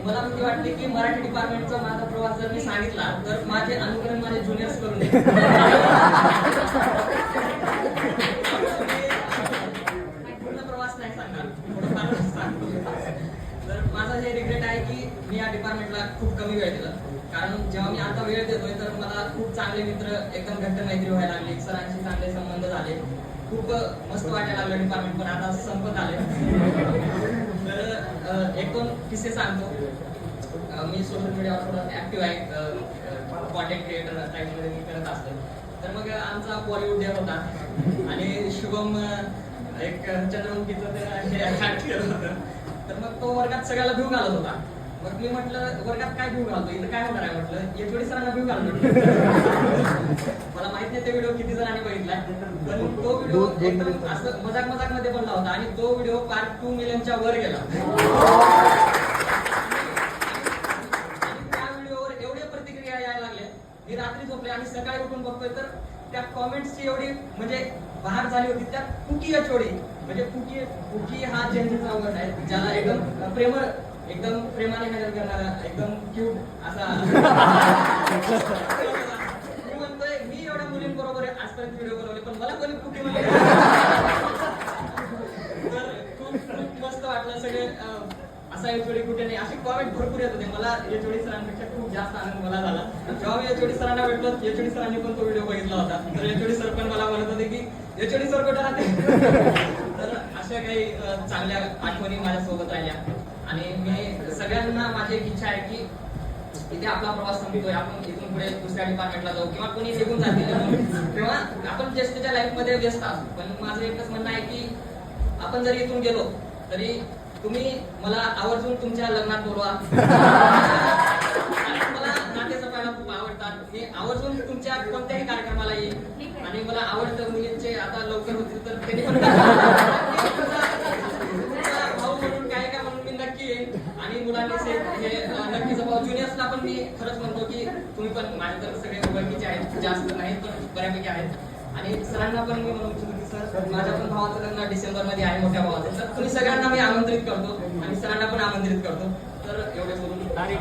मला भीती वाटते की मराठी डिपार्टमेंटचा माझा प्रवास जर मी सांगितला तर माझे अनुकरण माझे ज्युनियर्स करून देतील. पूर्ण प्रवास नाही सांगणार, थोडंफार सांगतो. तर माझा हे रिग्रेट आहे की मी या डिपार्टमेंटला खूप कमी वेळ दिला. कारण जेव्हा मी आता वेळ देतोय तर मला खूप चांगले मित्र, एकदम घट्ट मैत्री व्हायला लागली, सरांशी चांगले संबंध झाले, खूप मस्त वाटायला लागलं डिपार्टमेंट. पण आता संपत आले. तर एक दोन किस्से सांगतो. मी सोशल मीडियावर थोडं ऍक्टिव्ह आहे, कॉन्टेंट क्रिएटर टाईपमध्ये मी करत असतो. तर मग आमचा बॉलिवूड डे होता आणि शुभम एक चंद्रमुखीचं ते ऍक्ट केलं होतं. तर मग तो वर्गात सगळ्याला भिव घालत होता. मग मी म्हटलं वर्गात काय भिव घालतो, इथं काय होणार आहे म्हटलं, एचओडी सरांना भिव घालतो. मला माहित नाही ते व्हिडिओ किती जणांनी बघितलाय, पण तो व्हिडिओ एकदम असं मजाक मध्ये बनला होता आणि तो व्हिडिओ पार्ट 2 मिलियनच्या वर गेला. आणि त्या व्हिडिओवर एवढ्या प्रतिक्रिया यायला लागल्या. मी रात्री झोपले आणि सकाळी उठून बघतोय तर त्या कॉमेंट्सची एवढी म्हणजे बहार झाली होती. त्या कुकी एचओडी म्हणजे कुकी हा चेंजेसचा वर्ड आहे, ज्याला एकदम प्रेमाने हँडल करणारा, एकदम क्यूट असा. मी म्हणतोय मी एवढ्या मुलींबरोबर आजपर्यंत व्हिडिओ बनवले पण मला कोणी कुकी म्हणले. तर खूप मस्त वाटलं. सगळे असा एचओडी कुठे नाही, अशी कॉमेंट भरपूर येत होते. मला एचओडी सरांपेक्षा खूप जास्त आनंद मला झाला. जेव्हा मी एचओडी सरांना भेटलो, एचओडी सरांनी पण तो व्हिडिओ बघितला होता. तर एचओडी सर पण मला म्हणत होते की एचओडी सर कुठे राहते. तर अशा काही चांगल्या आठवणी माझ्या सोबत राहिल्या. आणि मी सगळ्यांना माझी एक इच्छा आहे की इथे आपला प्रवास संपतोय, आपण इथून पुढे दुसऱ्या डिपार्टमेंटला जाऊ किंवा कोणी निघून जातील तेव्हा आपण ज्येष्ठच्या लाईफ मध्ये व्यस्त असतो. पण माझं एकच म्हणणं आहे की आपण जरी इथून गेलो तरी तुम्ही मला आवर्जून तुमच्या लग्नात बोलवा. आणि मला नाते जपायला खूप आवडतात. मी आवर्जून तुमच्या कोणत्याही कार्यक्रमाला येईल आणि मला आवडतं मुलींचे आता लवकर होतील तर त्यांनी पण भाऊ म्हणून काय म्हणून मी नक्की येईल. आणि मुलांनी हे नक्की जपाव. ज्युनियर्सला पण मी खरंच म्हणतो की तुम्ही पण माझ्या तर सगळे ओळखीचे आहेत, जास्त नाही पण बऱ्यापैकी आहेत. आणि सरांना पण मी म्हणू इच्छितो की सर माझ्या पण भावाचं लग्न डिसेंबर मध्ये आहे, मोठ्या भावाचं. तर तुम्ही सगळ्यांना मी आमंत्रित करतो आणि सरांना पण आमंत्रित करतो. तर एवढे बोलून थँक्यू.